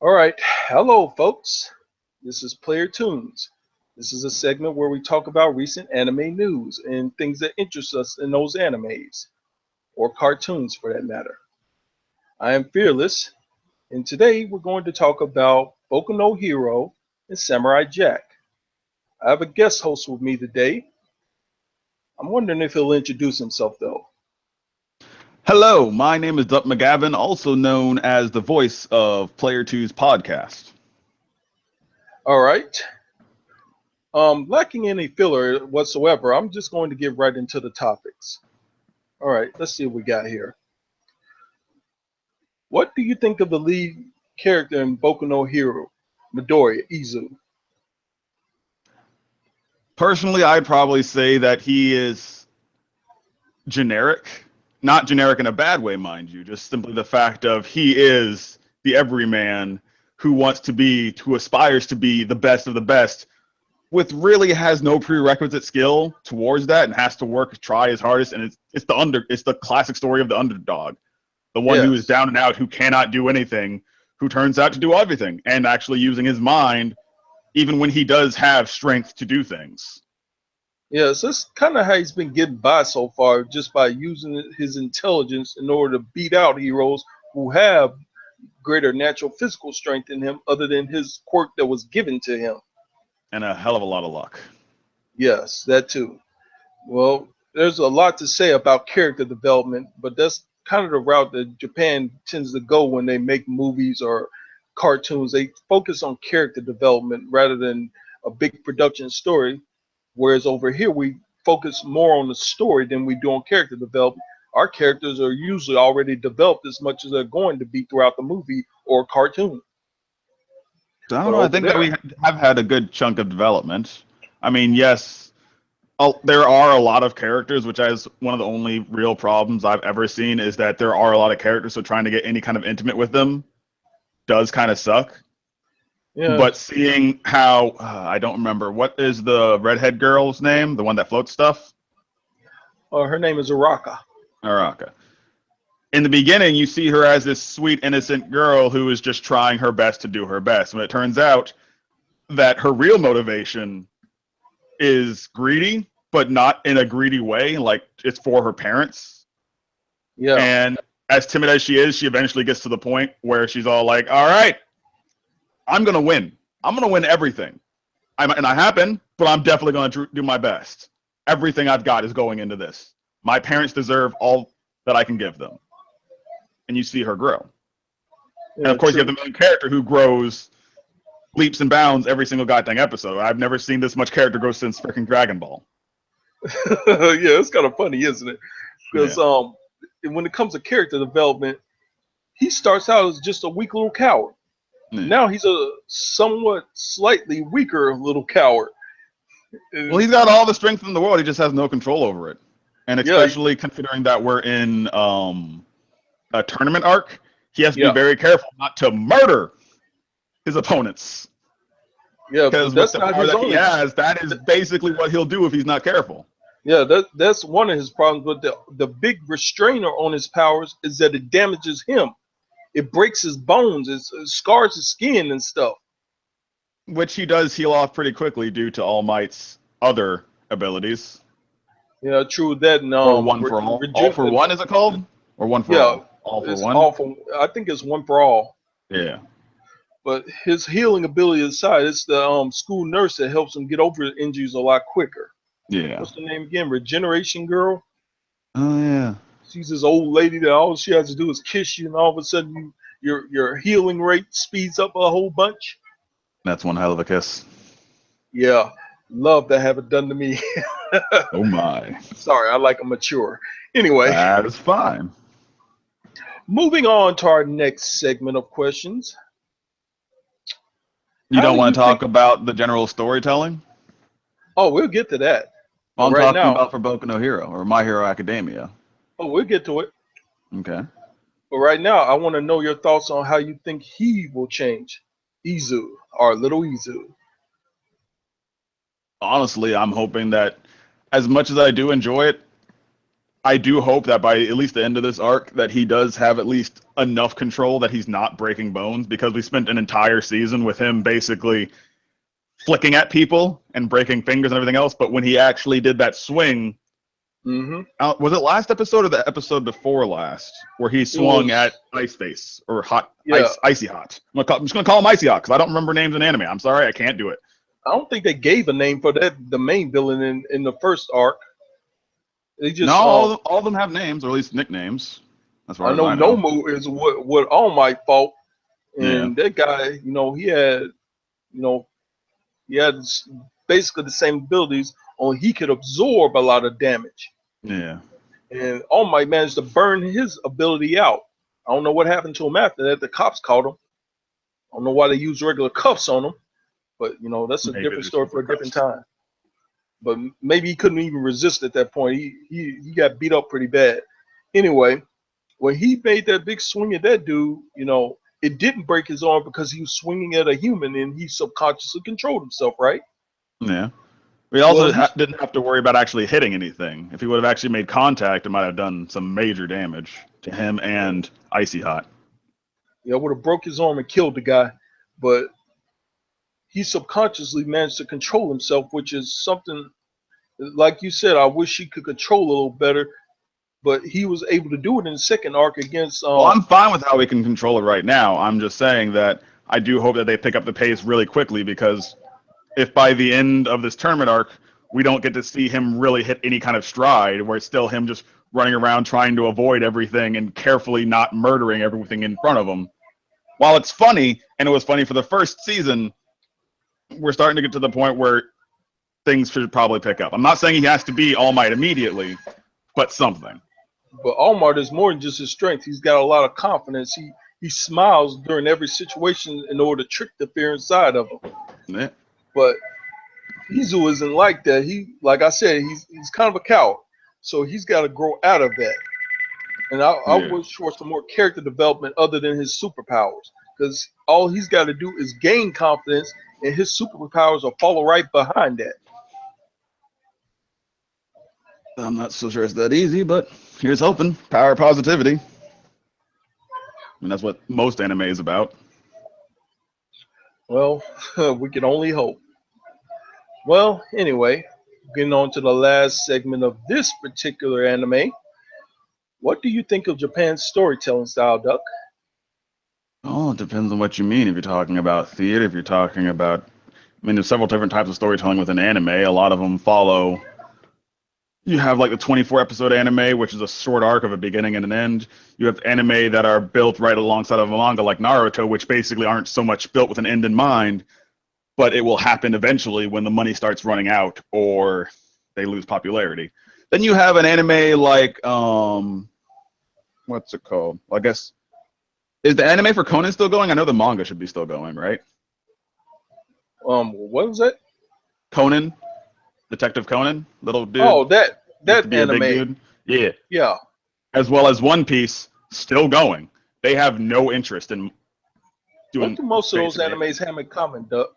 All right. Hello, folks. This is Plyr Toons. This is a segment where we talk about recent anime news and things that interest us in those animes, or cartoons for that matter. I am Fearless, and today we're going to talk about Boku no Hero and Samurai Jack. I have a guest host with me today. I'm wondering if he'll introduce himself, though. Hello, my name is DuckMcGavin, also known as the voice of Plyr Toons podcast. All right. Lacking any filler whatsoever, I'm just going to get right into the topics. All right, let's see what we got here. What do you think of the lead character in Boku no Hero, Midoriya Izu? Personally, I'd probably say that he is generic. Not generic in a bad way, mind you, just simply the fact of he is the everyman who wants to be, who aspires to be the best of the best, with really has no prerequisite skill towards that and has to work, try his hardest, and it's the classic story of the underdog, the one who is Yes. down and out, who cannot do anything, who turns out to do everything, and actually using his mind even when he does have strength to do things. Yes, that's kind of how he's been getting by so far, just by using his intelligence in order to beat out heroes who have greater natural physical strength in him other than his quirk that was given to him. And a hell of a lot of luck. Yes, that too. Well, there's a lot to say about character development, but that's kind of the route that Japan tends to go when they make movies or cartoons. They focus on character development rather than a big production story. Whereas over here, we focus more on the story than we do on character development. Our characters are usually already developed as much as they're going to be throughout the movie or cartoon. So I don't But know. I over think that we there, have had a good chunk of development. I mean, yes, there are a lot of characters, which is one of the only real problems I've ever seen is that there are a lot of characters, so trying to get any kind of intimate with them does kind of suck. yeah, But seeing how I don't remember what is the redhead girl's name, the one that floats stuff, her name is Araka. Araka. In the beginning, you see her as this sweet, innocent girl who is just trying her best to do her best. When it turns out that her real motivation is greedy, but not in a greedy way, like it's for her parents. Yeah, And as timid as she is, she eventually gets to the point where she's all like, all right, I'm going to win. I'm going to win everything. And I happen, but I'm definitely going to do my best. Everything I've got is going into this. My parents deserve all that I can give them. And you see her grow. And yeah, of course, you have true. the main character who grows leaps and bounds every single goddamn episode. I've never seen this much character growth since freaking Dragon Ball. Yeah, it's kind of funny, isn't it? Yeah. Because when it comes to character development, he starts out as just a weak little coward. Yeah. Now he's a somewhat slightly weaker little coward. Well, And he's got all the strength in the world. He just has no control over it. And yeah, especially considering that we're in a tournament arc, he has to be yeah, very careful not to murder his opponents. yeah. But Because with that's the not power his that he only. has, that is basically what he'll do if he's not careful. Yeah, that's one of his problems. But the big restrainer on his powers is that it damages him. It breaks his bones. It scars his skin and stuff. Which he does heal off pretty quickly due to All Might's other abilities. Yeah, true that. And Or one for all. All for one, is it called? Or one for yeah, all? All for it's one? awful. I think it's one for all. Yeah. But his healing ability aside, it's the school nurse that helps him get over the injuries a lot quicker. Yeah. What's the name again? Regeneration Girl. Oh, yeah. She's this old lady that all she has to do is kiss you, and all of a sudden your healing rate speeds up a whole bunch. That's one hell of a kiss. Yeah, love to have it done to me. Oh, my. Sorry, I like a mature. Anyway, That is fine. moving on to our next segment of questions. You How don't do you want to talk think? about the general storytelling? Oh, we'll get to that. But Well, I'm right talking now, about for Boku no Hero or My Hero Academia. oh, we'll get to it. Okay. But right now, I want to know your thoughts on how you think he will change. Izu, our little Izu. Honestly, I'm hoping that as much as I do enjoy it, I do hope that by at least the end of this arc that he does have at least enough control that he's not breaking bones, because we spent an entire season with him basically flicking at people and breaking fingers and everything else. But when he actually did that swing, Mm-hmm. was it last episode or the episode before last where he It swung was, at Ice Face or Hot yeah. Icy Hot? I'm just gonna call him Icy Hot because I don't remember names in anime. I'm sorry, I can't do it. I don't think they gave a name for that. The main villain in the first arc. They No, just all of them have names, or at least nicknames, as far I as know I know. Nomu is what All Might fought, Yeah, and that guy, you know, he had basically the same abilities. Only he could absorb a lot of damage, yeah. and All Might managed to burn his ability out. I don't know what happened to him after that. The cops caught him. I don't know why they used regular cuffs on him, but that's a Maybe different they're story super for a different cuffs. time. But maybe he couldn't even resist at that point. He got beat up pretty bad. Anyway, when he made that big swing at that dude, it didn't break his arm because he was swinging at a human and he subconsciously controlled himself, right? Yeah. We Well, also he's didn't have to worry about actually hitting anything. If he would have actually made contact, it might have done some major damage to him and Icy Hot. would have broke his arm and killed the guy, but he subconsciously managed to control himself, which is something like you said. I wish he could control a little better, but he was able to do it in the second arc against Well, I'm fine with how we can control it right now. I'm just saying that I do hope that they pick up the pace really quickly, because if by the end of this tournament arc we don't get to see him really hit any kind of stride, where it's still him just running around trying to avoid everything and carefully not murdering everything in front of him. While it's funny, and it was funny for the first season, we're starting to get to the point where things should probably pick up. I'm not saying he has to be All Might immediately, but something. but Allmart is more than just his strength. He's got a lot of confidence. He smiles during every situation in order to trick the fear inside of him. Yeah. But Izu isn't like that. Like I said, he's kind of a coward. So he's got to grow out of that. And I Yeah. wish for some more character development other than his superpowers, because all he's got to do is gain confidence, and his superpowers will follow right behind that. I'm not so sure it's that easy, but here's hoping. Power positivity. I mean, that's what most anime is about. Well, we can only hope. Well, anyway, getting on to the last segment of this particular anime. What do you think of Japan's storytelling style, Duck? Oh, it depends on what you mean. If you're talking about theater, if you're talking about, I mean, there's several different types of storytelling within anime. A lot of them follow. You have like the 24 episode anime, which is a short arc of a beginning and an end. You have anime that are built right alongside of a manga like Naruto, which basically aren't so much built with an end in mind, but it will happen eventually when the money starts running out or they lose popularity. Then you have an anime like what's it called? Well, I guess, is the anime for Conan still going? I know the manga should be still going, right? What was that? Conan, Detective Conan, little dude Oh, that used to that be a big anime. dude. Yeah, Yeah. as well as One Piece still going. They have no interest in What doing do most of those basically animes anything. have in common, Duck?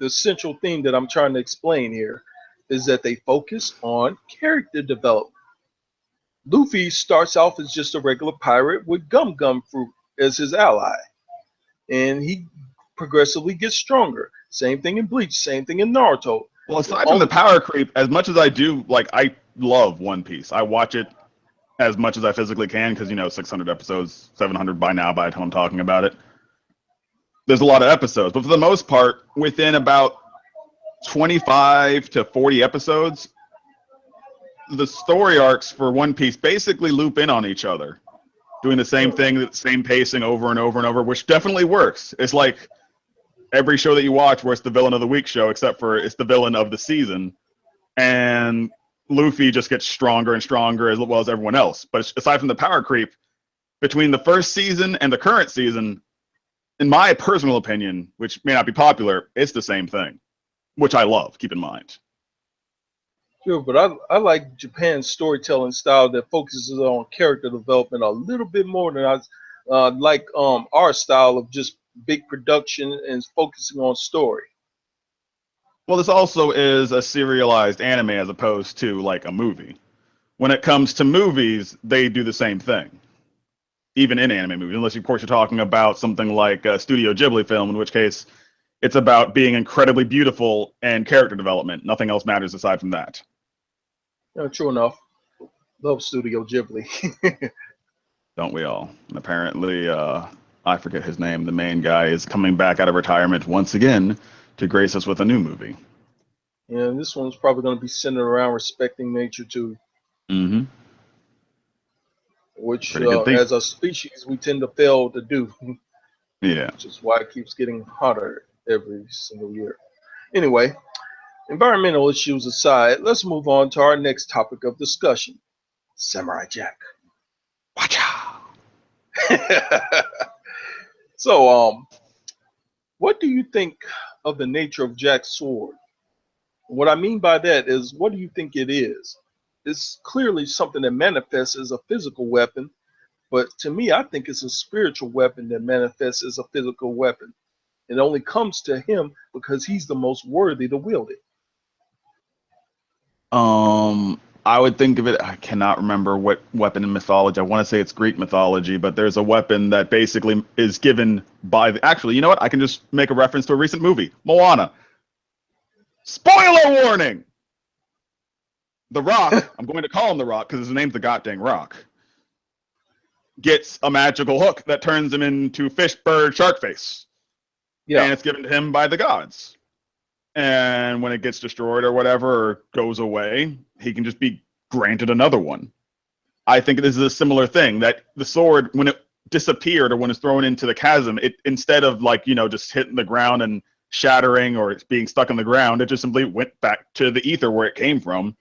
The central theme that I'm trying to explain here is that they focus on character development. Luffy starts off as just a regular pirate with Gum Gum Fruit as his ally, and he progressively gets stronger. Same thing in Bleach, same thing in Naruto. Well, The aside from the only power creep, as much as I do, like, I love One Piece. I watch it as much as I physically can because, 600 episodes, 700 by now by the time I'm talking about it. There's a lot of episodes, but for the most part, within about 25 to 40 episodes, the story arcs for One Piece basically loop in on each other, doing the same thing, the same pacing over and over and over, which definitely works. It's like every show that you watch where it's the villain of the week show, except for it's the villain of the season. And Luffy just gets stronger and stronger as well as everyone else. But aside from the power creep, between the first season and the current season, in my personal opinion, which may not be popular, it's the same thing, which I love, keep in mind. sure, but I like Japan's storytelling style that focuses on character development a little bit more than I like our style of just big production and focusing on story. Well, this also is a serialized anime as opposed to like a movie. When it comes to movies, they do the same thing, even in anime movies, unless, of course, you're talking about something like a Studio Ghibli film, in which case it's about being incredibly beautiful and character development. Nothing else matters aside from that. Yeah, true enough. Love Studio Ghibli. Don't we all? And apparently, I forget his name, the main guy is coming back out of retirement once again to grace us with a new movie. Yeah, this one's probably going to be centered around respecting nature too, Mm-hmm. which, Pretty good thing. as a species, we tend to fail to do, Yeah. which is why it keeps getting hotter every single year. Anyway, environmental issues aside, let's move on to our next topic of discussion: Samurai Jack. Watcha! So, what do you think of the nature of Jack's sword? What I mean by that is, what do you think it is? It's clearly something that manifests as a physical weapon, but to me, I think it's a spiritual weapon that manifests as a physical weapon. It only comes to him because he's the most worthy to wield it. I would think of it. I cannot remember what weapon in mythology. I want to say it's Greek mythology, but there's a weapon that basically is given by the. Actually, you know what? I can just make a reference to a recent movie, Moana. Spoiler warning! The Rock, I'm going to call him The Rock because his name's the goddamn Rock, gets a magical hook that turns him into fish, bird, shark face. Yeah, And it's given to him by the gods. And when it gets destroyed or whatever, or goes away, he can just be granted another one. I think this is a similar thing, that the sword, when it disappeared or when it's thrown into the chasm, it, instead of like, just hitting the ground and shattering or it's being stuck in the ground, it just simply went back to the ether where it came from.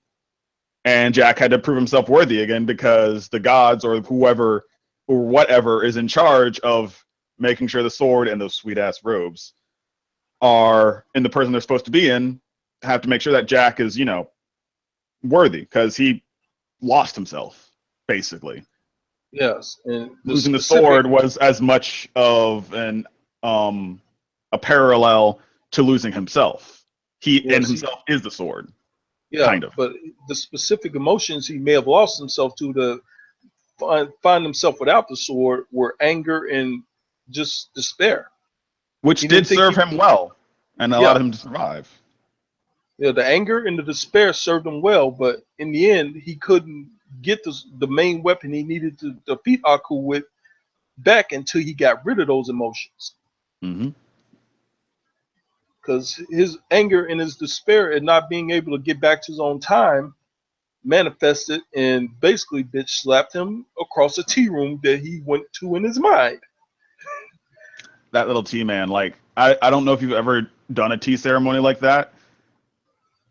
And Jack had to prove himself worthy again because the gods or whoever or whatever is in charge of making sure the sword and those sweet ass robes are in the person they're supposed to be in, have to make sure that Jack is, worthy because he lost himself, basically. yes. And Losing the sword was as much of a parallel to losing himself. He and himself is the sword. Yeah, kind of. but the specific emotions he may have lost himself to find himself without the sword were anger and just despair. Which did serve him well and allowed him to survive. Yeah, the anger and the despair served him well, but in the end, he couldn't get the main weapon he needed to defeat Aku with back until he got rid of those emotions. Mm-hmm. Because his anger and his despair at not being able to get back to his own time manifested and basically bitch slapped him across a tea room that he went to in his mind. That little tea man, like, I don't know if you've ever done a tea ceremony like that.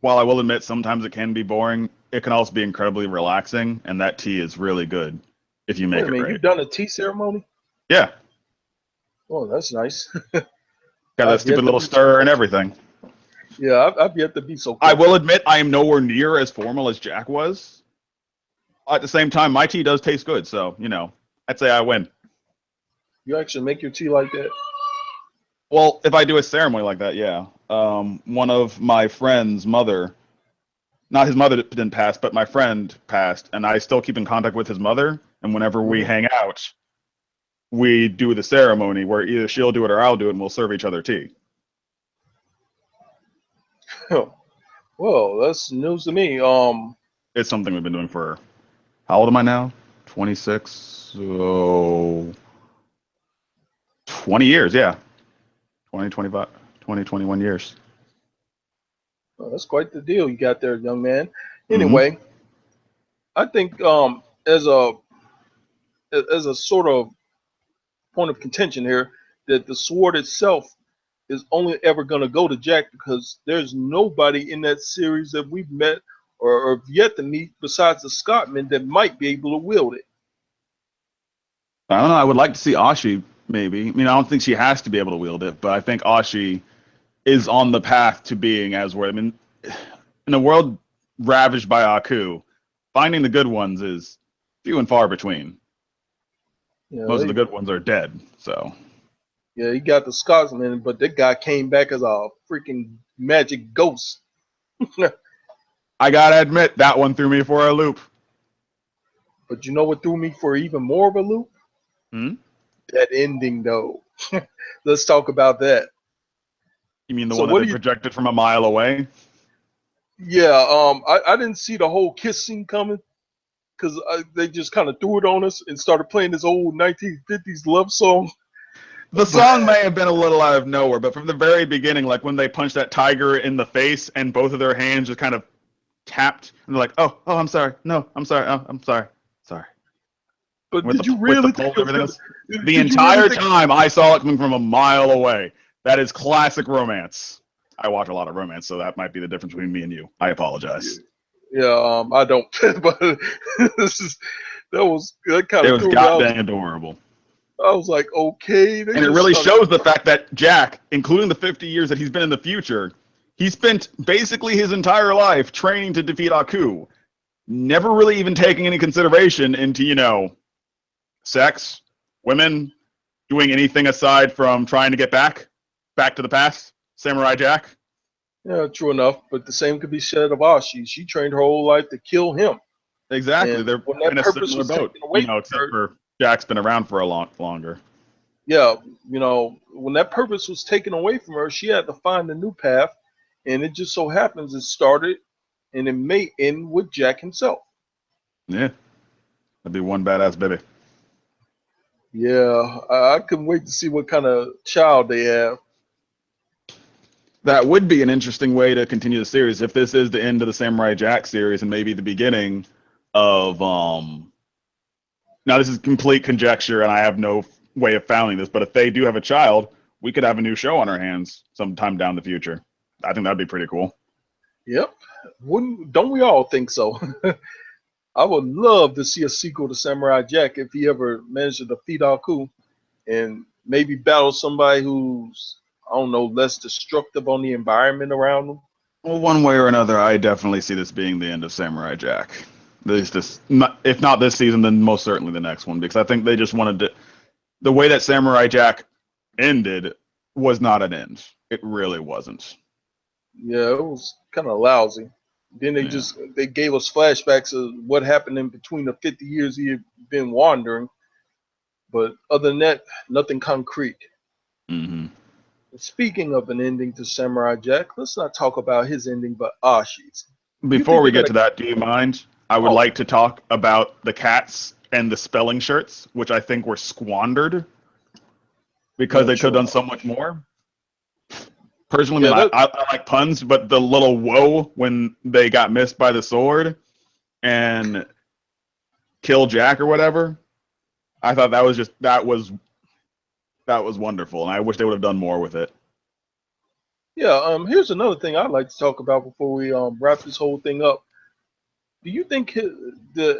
While I will admit sometimes it can be boring, it can also be incredibly relaxing, and that tea is really good if you make it right. You've done a tea ceremony? Yeah. Oh, that's nice. Got that stupid little stir and everything. Yeah, I've yet to be so cool. I will admit I am nowhere near as formal as Jack was. At the same time, my tea does taste good, so, I'd say I win. You actually make your tea like that? Well, if I do a ceremony like that, yeah. One of my friend's mother, not his mother didn't pass, but my friend passed, and I still keep in contact with his mother, and whenever we hang out, we do the ceremony where either she'll do it or I'll do it, and we'll serve each other tea. Well, that's news to me. It's something we've been doing for, how old am I now? 26, so 20 years, yeah. 20, 25, 20, 21 years. Well, that's quite the deal you got there, young man. Anyway, I think as a sort of point of contention here, that the sword itself is only ever going to go to Jack because there's nobody in that series that we've met or have yet to meet besides the Scotsman that might be able to wield it. I don't know. I would like to see Ashi, maybe. I don't think she has to be able to wield it, but I think Ashi is on the path to being as worthy. In a world ravaged by Aku, finding the good ones is few and far between. Yeah, most of the good ones are dead, so. Yeah, he got the Scotsman, but that guy came back as a freaking magic ghost. I gotta admit, that one threw me for a loop. But you know what threw me for even more of a loop? Hmm? That ending, though. Let's talk about that. You mean the So one that what they do you? projected from a mile away? Yeah, I didn't see the whole kiss scene coming because they just kind of threw it on us and started playing this old 1950s love song. The song may have been a little out of nowhere, but from the very beginning, like when they punched that tiger in the face and both of their hands just kind of tapped, and they're like, "Oh, I'm sorry. No, I'm sorry. Oh, I'm sorry. Sorry." But With did you the really think pole it and was everything gonna? else. The Did you really entire think? time I saw it coming from a mile away. That is classic romance. I watch a lot of romance, so that might be the difference between me and you. I apologize. Yeah, I don't. But this is that kind It of was threw me. goddamn adorable. I was like, okay, they And it just really started. shows the fact that Jack, including the 50 years that he's been in the future, he spent basically his entire life training to defeat Aku, never really even taking any consideration into, sex, women, doing anything aside from trying to get back to the past, Samurai Jack. Yeah, true enough. But the same could be said of Ashi. She trained her whole life to kill him, Exactly. and They're when that in a purpose similar was boat, taken away from except her, for Jack's been around for a lot longer. yeah, when that purpose was taken away from her, she had to find a new path, and it just so happens it started, and it may end with Jack himself. Yeah, that'd be one badass baby. Yeah, I couldn't wait to see what kind of child they have. That would be an interesting way to continue the series if this is the end of the Samurai Jack series and maybe the beginning of now this is complete conjecture and I have no way of founding this, but if they do have a child, we could have a new show on our hands sometime down the future. I think that'd be pretty cool. Yep, wouldn't don't we all think so? I would love to see a sequel to Samurai Jack if he ever managed to defeat Aku and maybe battle somebody who's, I don't know, less destructive on the environment around them. Well, one way or another, I definitely see this being the end of Samurai Jack. At least this, if not this season, then most certainly the next one, because I think they just wanted to. The way that Samurai Jack ended was not an end. It really wasn't. Yeah, it was kind of lousy. Then Yeah. they gave us flashbacks of what happened in between the 50 years he had been wandering, but other than that, nothing concrete. Hmm. Speaking of an ending to Samurai Jack, let's not talk about his ending, but Ashi's. Do you Before think we they're get gonna? to that, do you mind? I would Oh, like to talk about the cats and the spelling shirts, which I think were squandered because yeah, they could have true done enough. so much more. Personally, Yeah, I mean, that I like puns, but the little whoa when they got missed by the sword and kill Jack or whatever, I thought that was wonderful, and I wish they would have done more with it. yeah. Here's another thing I'd like to talk about before we wrap this whole thing up. Do you think the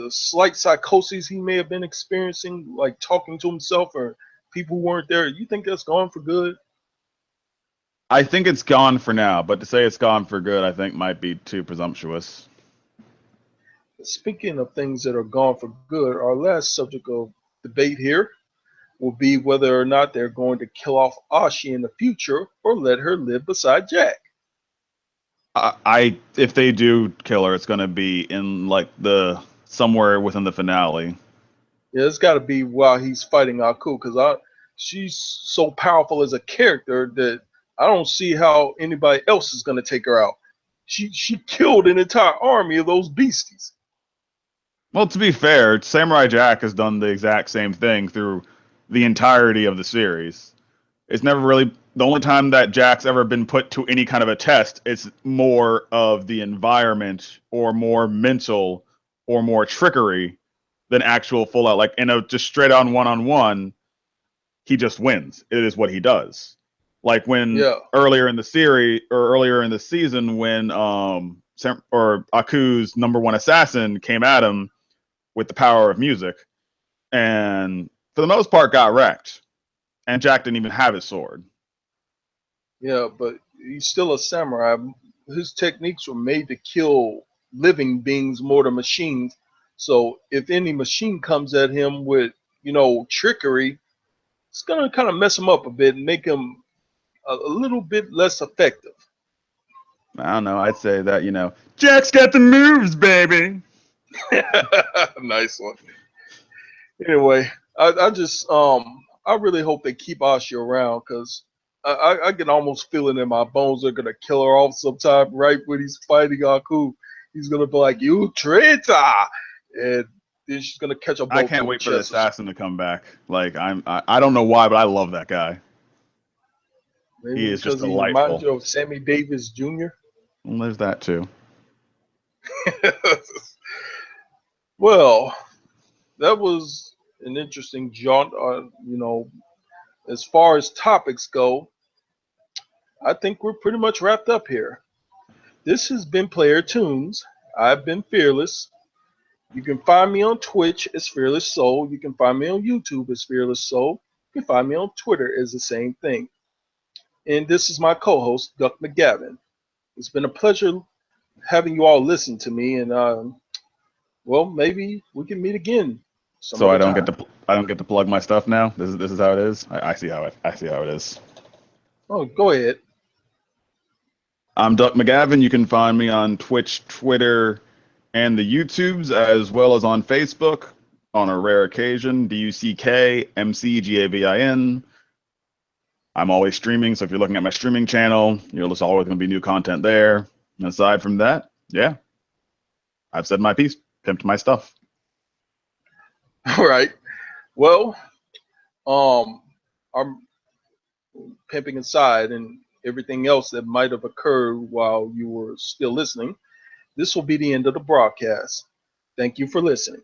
slight psychoses he may have been experiencing, like talking to himself or people who weren't there, you think that's gone for good? I think it's gone for now, but to say it's gone for good, I think might be too presumptuous. Speaking of things that are gone for good, our last subject of debate here will be whether or not they're going to kill off Ashi in the future or let her live beside Jack. I if they do kill her, it's gonna be in like the somewhere within the finale. Yeah, it's got to be while he's fighting Aku, because she's so powerful as a character that I don't see how anybody else is going to take her out. She killed an entire army of those beasties. Well, to be fair, Samurai Jack has done the exact same thing through the entirety of the series. It's never really the only time that Jack's ever been put to any kind of a test. It's more of the environment or more mental or more trickery than actual full out like in a just straight on one. He just wins. It is what he does. Like when Yeah, earlier in the series or earlier in the season when or Aku's number one assassin came at him with the power of music and for the most part got wrecked. And Jack didn't even have his sword. yeah, but he's still a samurai. His techniques were made to kill living beings more than machines. So if any machine comes at him with, trickery, it's gonna kind of mess him up a bit and make him a little bit less effective. I don't know. I'd say that, Jack's got the moves, baby. Nice one. Anyway, I just I really hope they keep Asha around because I can almost feel it in my bones. They're gonna kill her off sometime right when he's fighting Aku. He's gonna be like, "You traitor!" And then she's gonna catch a I bolt can't through the wait for the chest. Or something. assassin to come back. Like I don't know why, but I love that guy. Maybe He is just because he reminds delightful. you of Sammy Davis Jr. Well, there's that too. Well, that was an interesting jaunt. As far as topics go, I think we're pretty much wrapped up here. This has been Plyr Toons. I've been Fearless. You can find me on Twitch as Fearless Soul. You can find me on YouTube as Fearless Soul. You can find me on Twitter as the same thing. And this is my co-host, DuckMcGavin. It's been a pleasure having you all listen to me, and well, maybe we can meet again some So other time. I don't get to plug my stuff now. This is how it is. I see how it is. Oh, go ahead. I'm Duck McGavin. You can find me on Twitch, Twitter, and the YouTubes, as well as on Facebook on a rare occasion. DuckMcGavin. I'm always streaming, so if you're looking at my streaming channel, there's always going to be new content there. And aside from that, yeah, I've said my piece, pimped my stuff. All right. Well, I'm pimping aside and everything else that might have occurred while you were still listening. This will be the end of the broadcast. Thank you for listening.